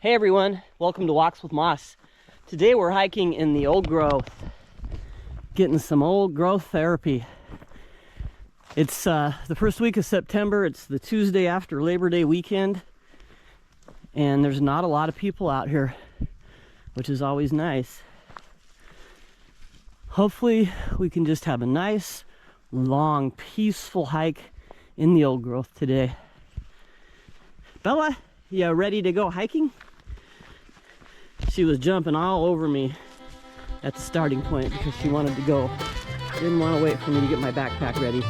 Hey everyone, welcome to Walks with Moss. Today we're hiking in the old growth, getting some old growth therapy. It's the first week of September. It's the Tuesday after Labor Day weekend, and there's not a lot of people out here, which is always nice. Hopefully we can just have a nice, long, peaceful hike in the old growth today. Bella, you ready to go hiking? She was jumping all over me at the starting point because she wanted to go. Didn't want to wait for me to get my backpack ready.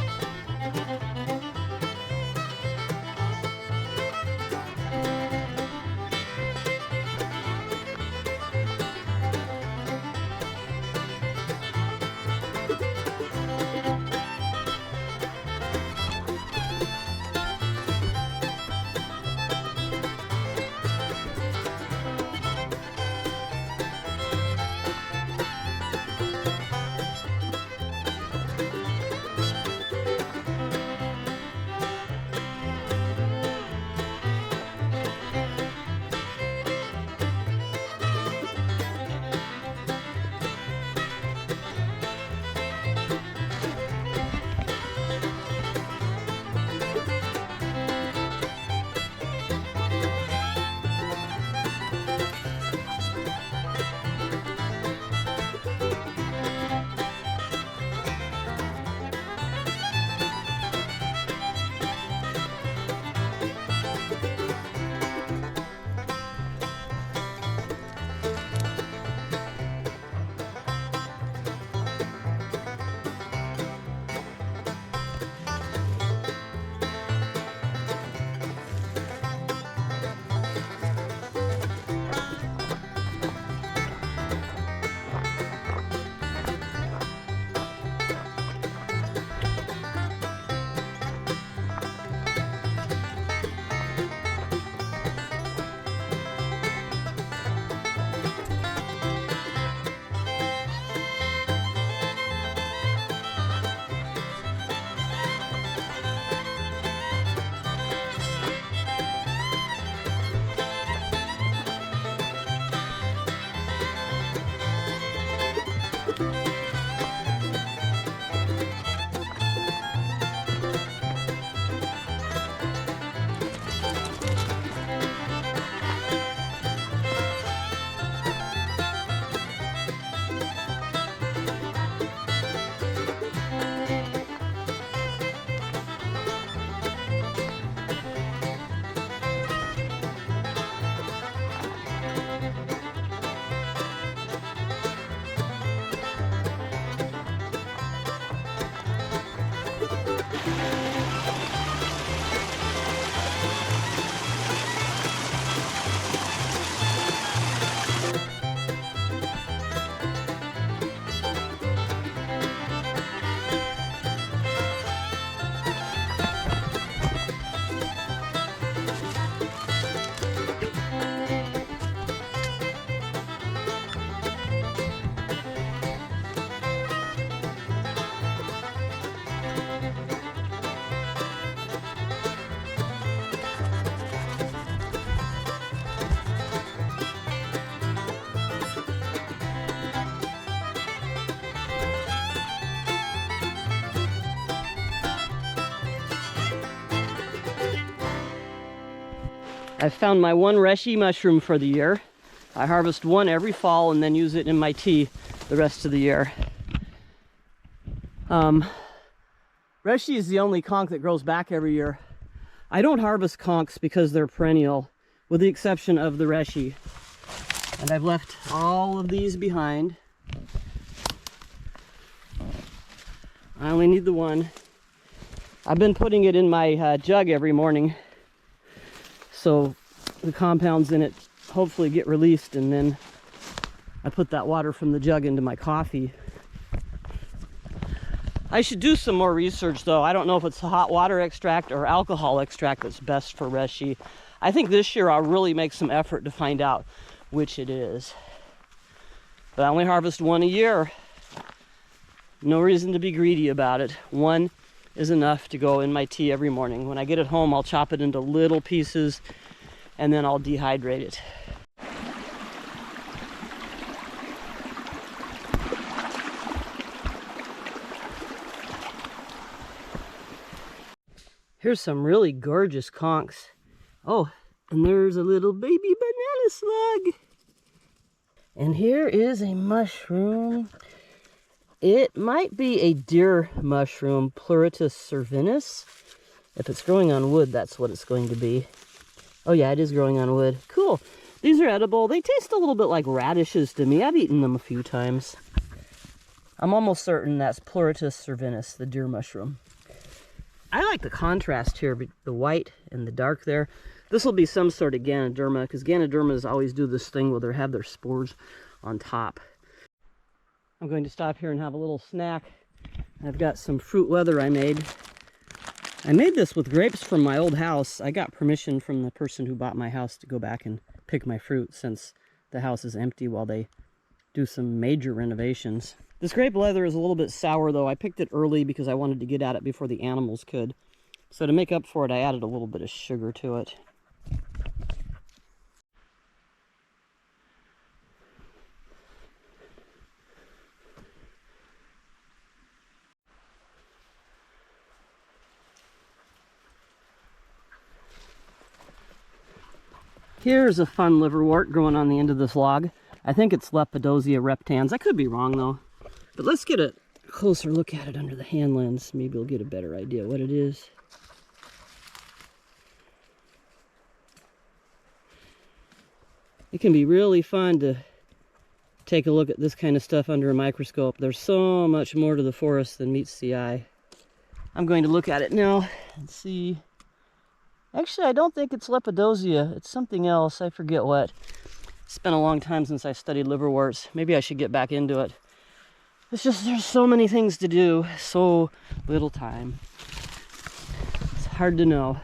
I found my one reishi mushroom for the year. I harvest one every fall and then use it in my tea the rest of the year. Reishi is the only conch that grows back every year. I don't harvest conchs because they're perennial, with the exception of the reishi. And I've left all of these behind. I only need the one. I've been putting it in my jug every morning, so the compounds in it hopefully get released, and then I put that water from the jug into my coffee. I should do some more research though. I don't know if it's hot water extract or alcohol extract that's best for reishi. I think this year I'll really make some effort to find out which it is. But I only harvest one a year. No reason to be greedy about it. One is enough to go in my tea every morning. When I get it home, I'll chop it into little pieces and then I'll dehydrate it. Here's some really gorgeous conchs. Oh, and there's a little baby banana slug. And here is a mushroom. It might be a deer mushroom, Pleurotus cervinus. If it's growing on wood, that's what it's going to be. Oh yeah, it is growing on wood. Cool. These are edible. They taste a little bit like radishes to me. I've eaten them a few times. I'm almost certain that's Pleurotus cervinus, the deer mushroom. I like the contrast here, the white and the dark there. This will be some sort of Ganoderma, because Ganodermas always do this thing where they have their spores on top. I'm going to stop here and have a little snack. I've got some fruit leather I made. I made this with grapes from my old house. I got permission from the person who bought my house to go back and pick my fruit since the house is empty while they do some major renovations. This grape leather is a little bit sour though. I picked it early because I wanted to get at it before the animals could. So to make up for it, I added a little bit of sugar to it. Here's a fun liverwort growing on the end of this log. I think it's Lepidosia reptans. I could be wrong though. But let's get a closer look at it under the hand lens. Maybe we'll get a better idea what it is. It can be really fun to take a look at this kind of stuff under a microscope. There's so much more to the forest than meets the eye. I'm going to look at it now and see. Actually, I don't think it's Lepidosia. It's something else. I forget what. It's been a long time since I studied liverworts. Maybe I should get back into it. It's just there's so many things to do, so little time. It's hard to know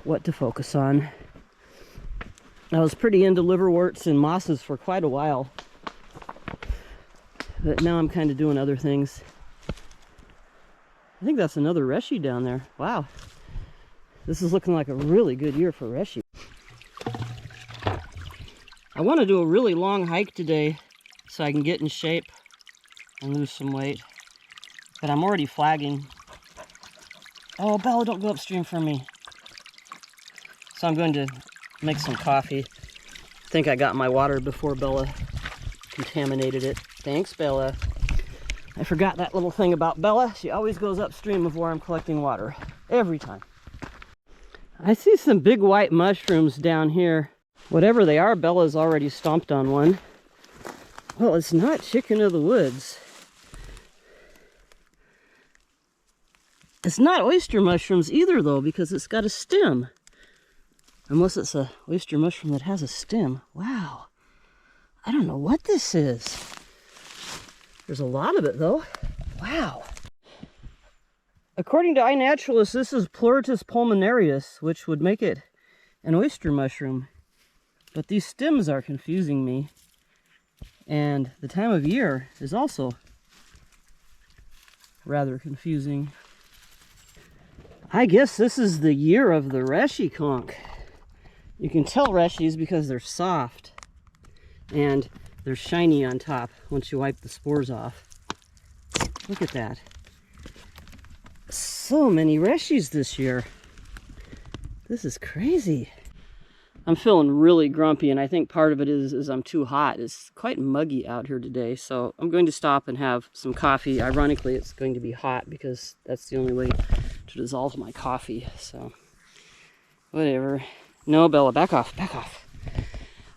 what to focus on. I was pretty into liverworts and mosses for quite a while, but now I'm kind of doing other things. I think that's another reishi down there. Wow. This is looking like a really good year for reishi. I want to do a really long hike today so I can get in shape and lose some weight. But I'm already flagging. Oh, Bella, don't go upstream from me. So I'm going to make some coffee. I think I got my water before Bella contaminated it. Thanks, Bella. I forgot that little thing about Bella. She always goes upstream of where I'm collecting water. Every time. I see some big white mushrooms down here. Whatever they are, Bella's already stomped on one. Well, it's not chicken of the woods. It's not oyster mushrooms either, though, because it's got a stem. Unless it's a oyster mushroom that has a stem. Wow. I don't know what this is. There's a lot of it, though. Wow. According to iNaturalist, this is Pleurotus pulmonarius, which would make it an oyster mushroom. But these stems are confusing me. And the time of year is also rather confusing. I guess this is the year of the reishi conch. You can tell reishis because they're soft and they're shiny on top once you wipe the spores off. Look at that. So many reishis this year. This is crazy. I'm feeling really grumpy, and I think part of it is I'm too hot. It's quite muggy out here today, so I'm going to stop and have some coffee. Ironically, it's going to be hot because that's the only way to dissolve my coffee, so whatever. No, Bella, back off, back off.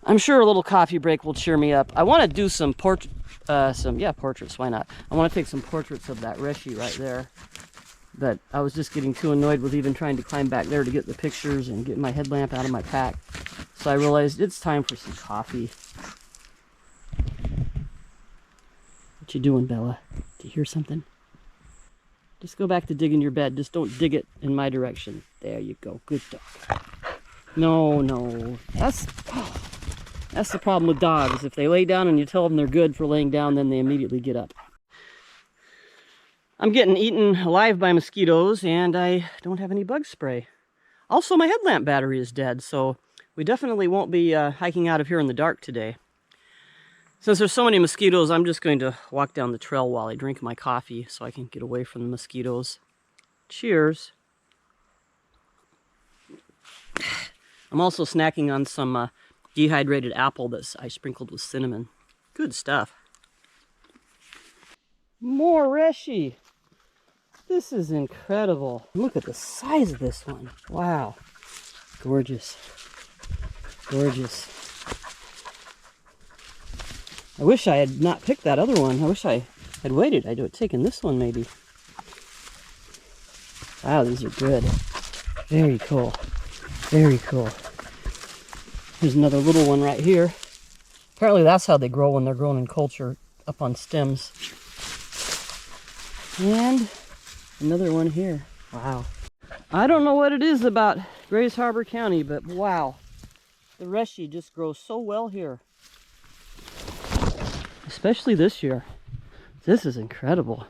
I'm sure a little coffee break will cheer me up. I want to do some portraits, why not? I want to take some portraits of that reishi right there. But I was just getting too annoyed with even trying to climb back there to get the pictures and get my headlamp out of my pack. So I realized it's time for some coffee. What you doing, Bella? Do you hear something? Just go back to digging your bed. Just don't dig it in my direction. There you go. Good dog. No, no. That's the problem with dogs. If they lay down and you tell them they're good for laying down, then they immediately get up. I'm getting eaten alive by mosquitoes, and I don't have any bug spray. Also, my headlamp battery is dead, so we definitely won't be hiking out of here in the dark today. Since there's so many mosquitoes, I'm just going to walk down the trail while I drink my coffee so I can get away from the mosquitoes. Cheers. I'm also snacking on some dehydrated apple that I sprinkled with cinnamon. Good stuff. More reishi. This is incredible. Look at the size of this one. Wow. Gorgeous. Gorgeous. I wish I had not picked that other one. I wish I had waited. I'd have taken this one maybe. Wow, these are good. Very cool. Very cool. Here's another little one right here. Apparently that's how they grow when they're grown in culture, up on stems. And another one here. Wow. I don't know what it is about Grays Harbor County, but wow. The reishi just grows so well here. Especially this year. This is incredible.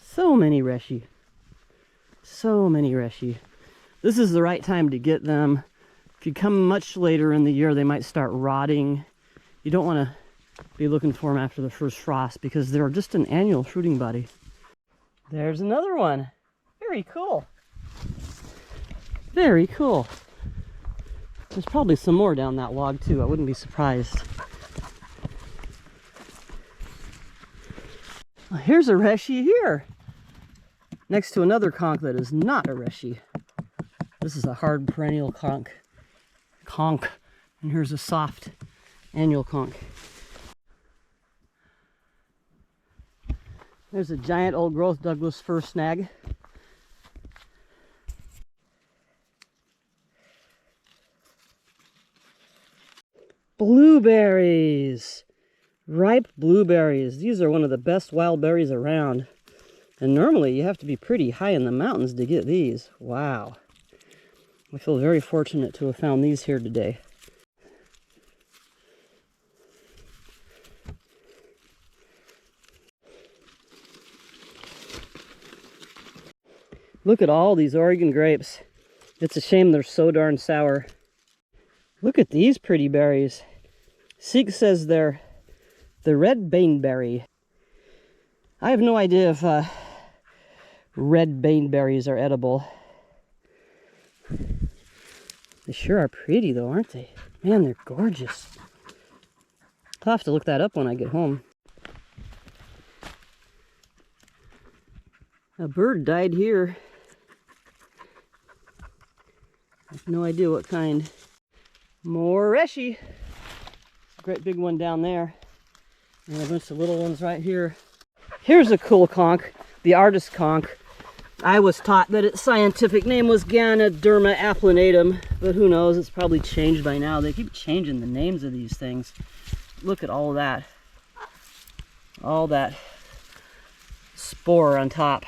So many reishi. So many reishi. This is the right time to get them. If you come much later in the year, they might start rotting. You don't want to be looking for them after the first frost because they're just an annual fruiting body. There's another one. Very cool. Very cool. There's probably some more down that log too. I wouldn't be surprised. Well, here's a reishi here. Next to another conch that is not a reishi. This is a hard perennial conch. And here's a soft annual conch. There's a giant old growth Douglas fir snag. Blueberries! Ripe blueberries. These are one of the best wild berries around. And normally you have to be pretty high in the mountains to get these. Wow. I feel very fortunate to have found these here today. Look at all these Oregon grapes. It's a shame they're so darn sour. Look at these pretty berries. Seek says they're the red baneberry. I have no idea if red baneberries are edible. They sure are pretty though, aren't they? Man, they're gorgeous. I'll have to look that up when I get home. A bird died here. I have no idea what kind. More reishi. Great big one down there. And a bunch of little ones right here. Here's a cool conch, the artist conch. I was taught that its scientific name was Ganoderma applanatum, but who knows, it's probably changed by now. They keep changing the names of these things. Look at all that. All that spore on top.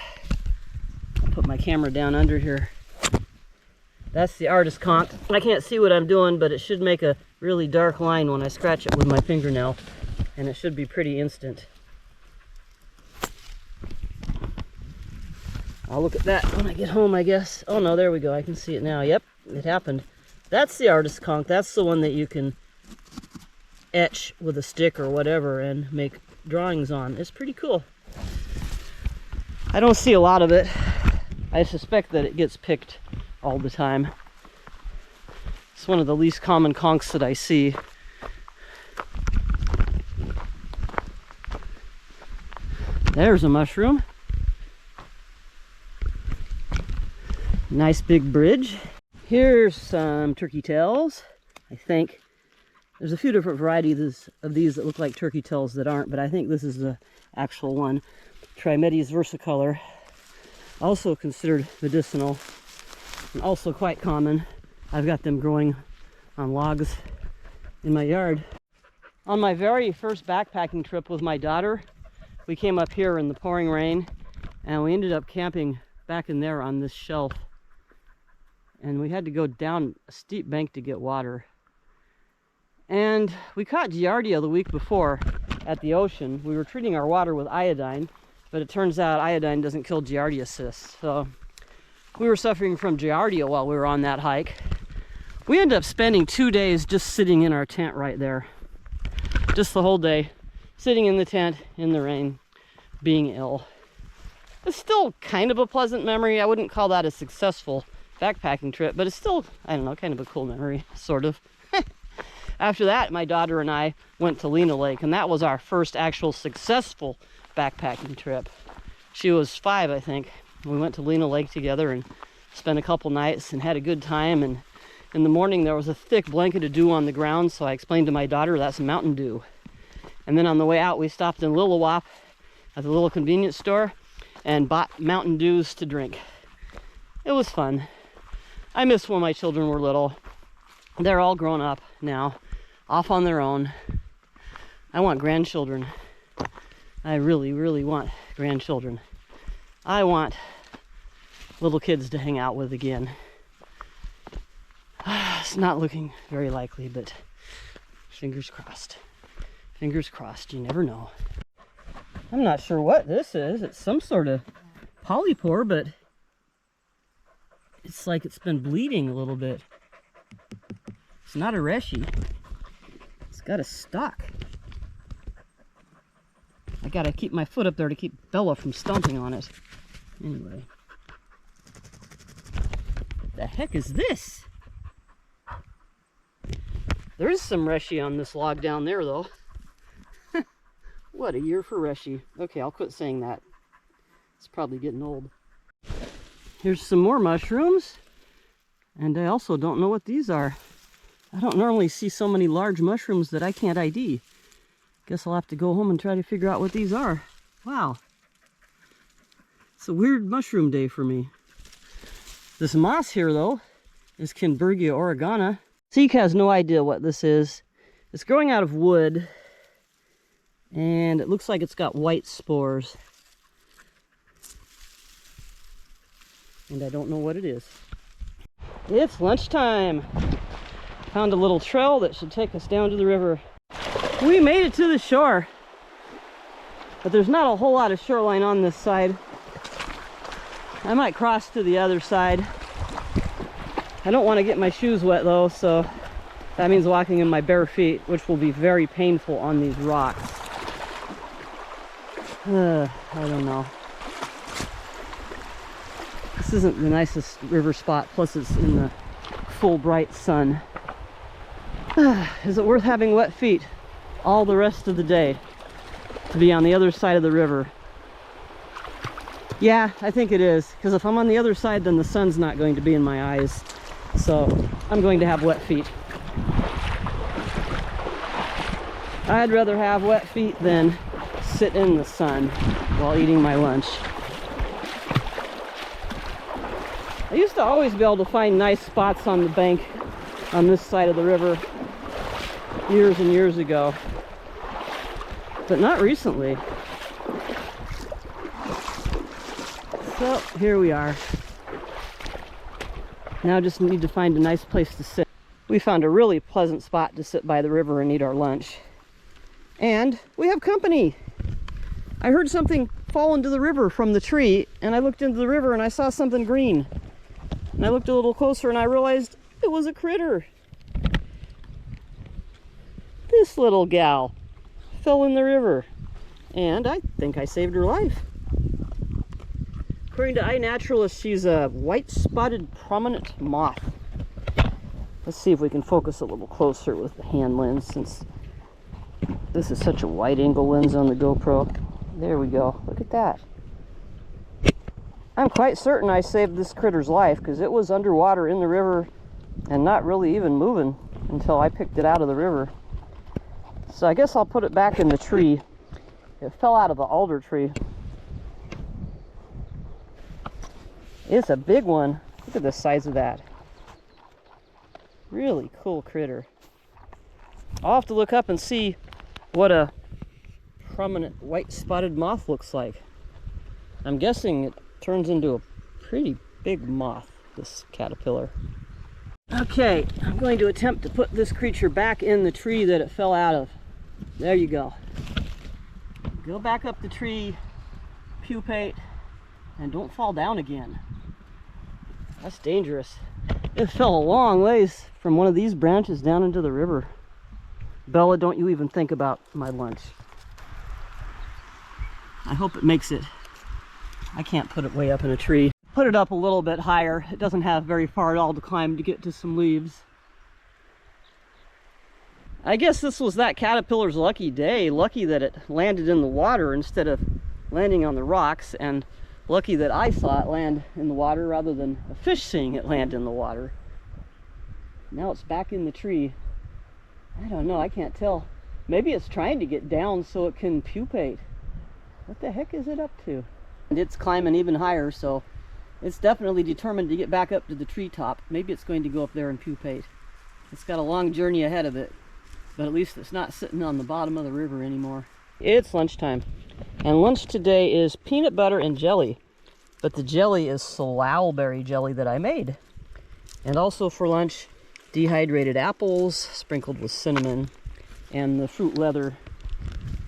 Put my camera down under here. That's the artist conch. I can't see what I'm doing, but it should make a really dark line when I scratch it with my fingernail, and it should be pretty instant. I'll look at that when I get home, I guess. Oh no, there we go. I can see it now. Yep, it happened. That's the artist conch. That's the one that you can etch with a stick or whatever and make drawings on. It's pretty cool. I don't see a lot of it. I suspect that it gets picked all the time. It's one of the least common conchs that I see. There's a mushroom. Nice big bridge. Here's some turkey tails, I think. There's a few different varieties of these that look like turkey tails that aren't, but I think this is the actual one. Trimetes versicolor. Also considered medicinal and also quite common. I've got them growing on logs in my yard. On my very first backpacking trip with my daughter, we came up here in the pouring rain and we ended up camping back in there on this shelf. And we had to go down a steep bank to get water. And we caught giardia the week before at the ocean. We were treating our water with iodine, but it turns out iodine doesn't kill giardia cysts. So we were suffering from giardia while we were on that hike. We ended up spending 2 days just sitting in our tent right there. Just the whole day, sitting in the tent in the rain, being ill. It's still kind of a pleasant memory. I wouldn't call that a successful backpacking trip, but it's still, I don't know, kind of a cool memory, sort of. After that, my daughter and I went to Lena Lake, and that was our first actual successful backpacking trip. She was 5, I think. We went to Lena Lake together and spent a couple nights and had a good time. And in the morning, there was a thick blanket of dew on the ground, so I explained to my daughter that's Mountain Dew. And then on the way out, we stopped in Lillawop at the little convenience store and bought Mountain Dews to drink. It was fun. I miss when my children were little. They're all grown up now, off on their own. I want grandchildren. I really, really want grandchildren. I want little kids to hang out with again. It's not looking very likely, but fingers crossed. Fingers crossed, you never know. I'm not sure what this is. It's some sort of polypore, but it's like it's been bleeding a little bit. It's not a reishi. It's got a stalk. I gotta keep my foot up there to keep Bella from stomping on it. Anyway. What the heck is this? There is some reishi on this log down there, though. What a year for reishi. Okay, I'll quit saying that. It's probably getting old. Here's some more mushrooms. And I also don't know what these are. I don't normally see so many large mushrooms that I can't ID. Guess I'll have to go home and try to figure out what these are. Wow. It's a weird mushroom day for me. This moss here, though, is Kinbergia oregana. Zeke has no idea what this is. It's growing out of wood, and it looks like it's got white spores. And I don't know what it is. It's lunchtime. Found a little trail that should take us down to the river. We made it to the shore, but there's not a whole lot of shoreline on this side. I might cross to the other side. I don't want to get my shoes wet though, so that means walking in my bare feet, which will be very painful on these rocks. I don't know. This isn't the nicest river spot, plus it's in the full bright sun. Is it worth having wet feet all the rest of the day to be on the other side of the river? Yeah, I think it is, because if I'm on the other side, then the sun's not going to be in my eyes. So I'm going to have wet feet. I'd rather have wet feet than sit in the sun while eating my lunch. I used to always be able to find nice spots on the bank on this side of the river years and years ago, but not recently. So here we are. Now just need to find a nice place to sit. We found a really pleasant spot to sit by the river and eat our lunch. And we have company. I heard something fall into the river from the tree, and I looked into the river and I saw something green. And I looked a little closer and I realized it was a critter. This little gal fell in the river, and I think I saved her life. According to iNaturalist, she's a white-spotted prominent moth. Let's see if we can focus a little closer with the hand lens, since this is such a wide-angle lens on the GoPro. There we go. Look at that. I'm quite certain I saved this critter's life, because it was underwater in the river and not really even moving until I picked it out of the river. So I guess I'll put it back in the tree. It fell out of the alder tree. It's a big one. Look at the size of that. Really cool critter. I'll have to look up and see what a prominent white spotted moth looks like. I'm guessing it turns into a pretty big moth, this caterpillar. Okay, I'm going to attempt to put this creature back in the tree that it fell out of. There you go. Go back up the tree, pupate, and don't fall down again. That's dangerous. It fell a long ways from one of these branches down into the river. Bella, don't you even think about my lunch. I hope it makes it. I can't put it way up in a tree. put it up a little bit higher. It doesn't have very far at all to climb to get to some leaves. I guess this was that caterpillar's lucky day. Lucky that it landed in the water instead of landing on the rocks, and lucky that I saw it land in the water rather than a fish seeing it land in the water. Now it's back in the tree. I don't know, I can't tell. Maybe it's trying to get down so it can pupate. What the heck is it up to? And it's climbing even higher, so it's definitely determined to get back up to the treetop. Maybe it's going to go up there and pupate. It's got a long journey ahead of it, but at least it's not sitting on the bottom of the river anymore. It's lunchtime, and lunch today is peanut butter and jelly, but the jelly is salal jelly that I made. And also for lunch, dehydrated apples sprinkled with cinnamon, and the fruit leather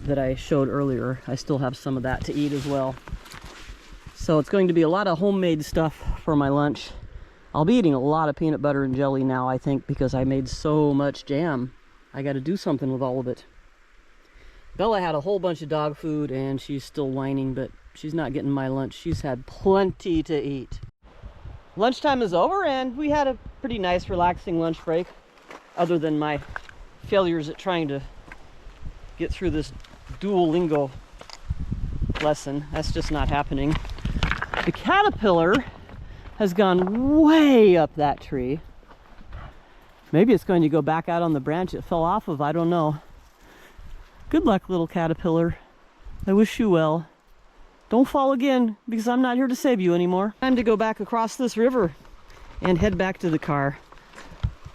that I showed earlier. I still have some of that to eat as well. So it's going to be a lot of homemade stuff for my lunch. I'll be eating a lot of peanut butter and jelly now, I think, because I made so much jam. I got to do something with all of it. Bella had a whole bunch of dog food and she's still whining, but she's not getting my lunch. She's had plenty to eat. Lunchtime is over and we had a pretty nice relaxing lunch break, other than my failures at trying to get through this Duolingo lesson. That's just not happening. The caterpillar has gone way up that tree. Maybe it's going to go back out on the branch it fell off of, I don't know. Good luck, little caterpillar. I wish you well. Don't fall again, because I'm not here to save you anymore. Time to go back across this river and head back to the car.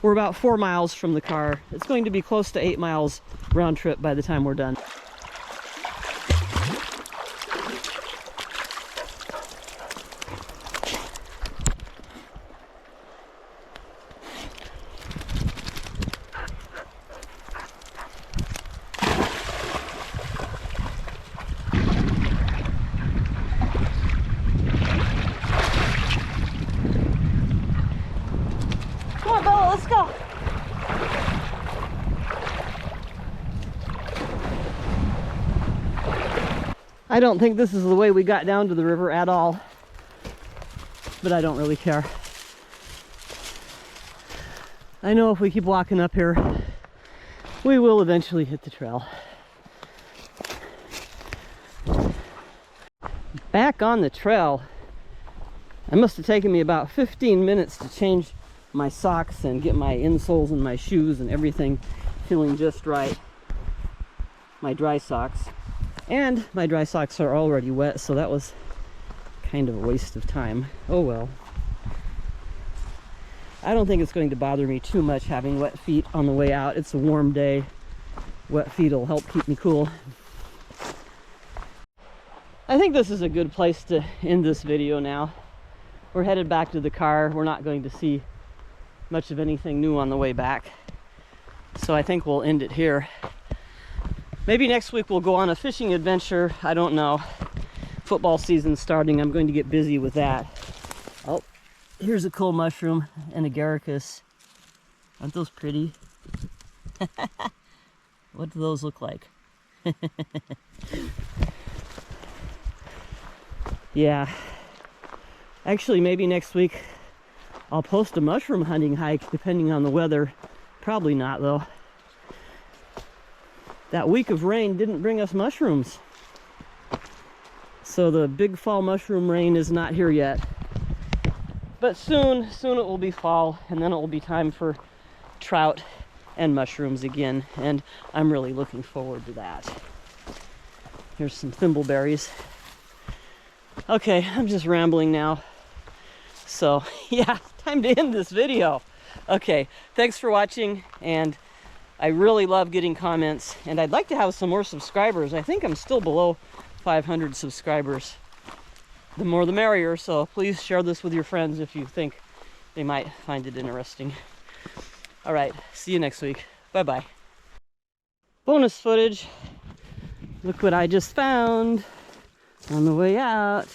We're about 4 miles from the car. It's going to be close to 8 miles round trip by the time we're done. Let's go. I don't think this is the way we got down to the river at all, but I don't really care. I know if we keep walking up here, we will eventually hit the trail. Back on the trail. It must have taken me about 15 minutes to change my socks and get my insoles and my shoes and everything feeling just right. My dry socks. And my dry socks are already wet, so that was kind of a waste of time. Oh well. I don't think it's going to bother me too much having wet feet on the way out. It's a warm day. Wet feet will help keep me cool. I think this is a good place to end this video now. We're headed back to the car. We're not going to see much of anything new on the way back, so I think we'll end it here. Maybe next week we'll go on a fishing adventure. I don't know. Football season's starting. I'm going to get busy with that. Oh, here's a cool mushroom and agaricus. Aren't those pretty? What do those look like? Yeah, actually maybe next week I'll post a mushroom hunting hike depending on the weather. Probably not though. That week of rain didn't bring us mushrooms, so the big fall mushroom rain is not here yet. But soon it will be fall, and then it will be time for trout and mushrooms again, and I'm really looking forward to that. Here's some thimbleberries. Okay, I'm just rambling now. So yeah, time to end this video. Okay, thanks for watching, and I really love getting comments, and I'd like to have some more subscribers. I think I'm still below 500 subscribers. The more the merrier, so please share this with your friends if you think they might find it interesting. All right, see you next week. Bye-bye. Bonus footage. Look what I just found on the way out.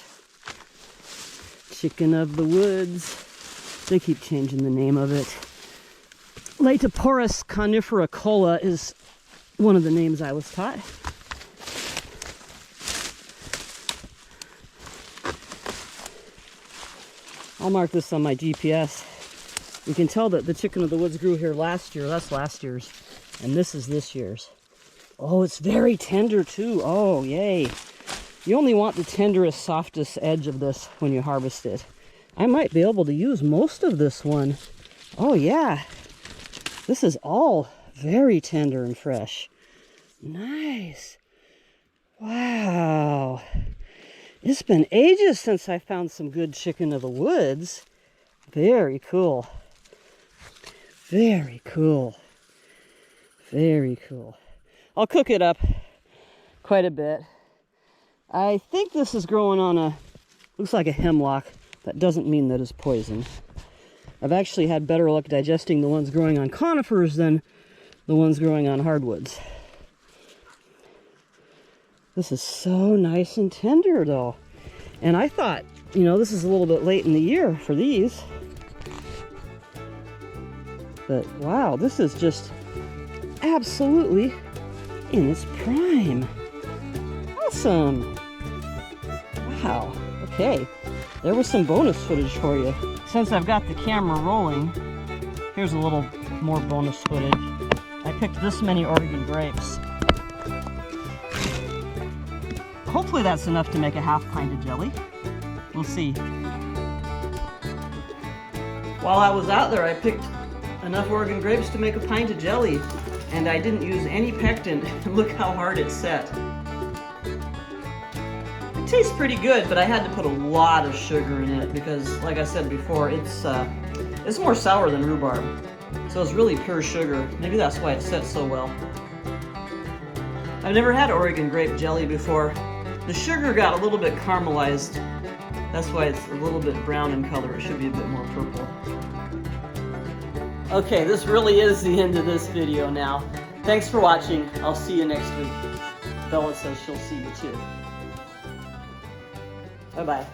Chicken of the woods. They keep changing the name of it. Latoporus conifera is one of the names I was taught. I'll mark this on my GPS. You can tell that the chicken of the woods grew here last year. That's last year's. And this is this year's. Oh, it's very tender too. Oh, yay. You only want the tenderest, softest edge of this when you harvest it. I might be able to use most of this one. Oh, yeah. This is all very tender and fresh. Nice. Wow. It's been ages since I found some good chicken of the woods. Very cool. Very cool. Very cool. I'll cook it up quite a bit. I think this is growing on a, looks like a hemlock. That doesn't mean that it's poison. I've actually had better luck digesting the ones growing on conifers than the ones growing on hardwoods. This is so nice and tender though. And I thought, you know, this is a little bit late in the year for these. But wow, this is just absolutely in its prime. Awesome. Wow, okay. There was some bonus footage for you. Since I've got the camera rolling, here's a little more bonus footage. I picked this many Oregon grapes. Hopefully that's enough to make a half pint of jelly. We'll see. While I was out there, I picked enough Oregon grapes to make a pint of jelly, and I didn't use any pectin. Look how hard it set. It tastes pretty good, but I had to put a lot of sugar in it because, like I said before, it's more sour than rhubarb. So it's really pure sugar. Maybe that's why it set so well. I've never had Oregon grape jelly before. The sugar got a little bit caramelized. That's why it's a little bit brown in color. It should be a bit more purple. Okay, this really is the end of this video now. Thanks for watching. I'll see you next week. Bella says she'll see you too. Bye-bye.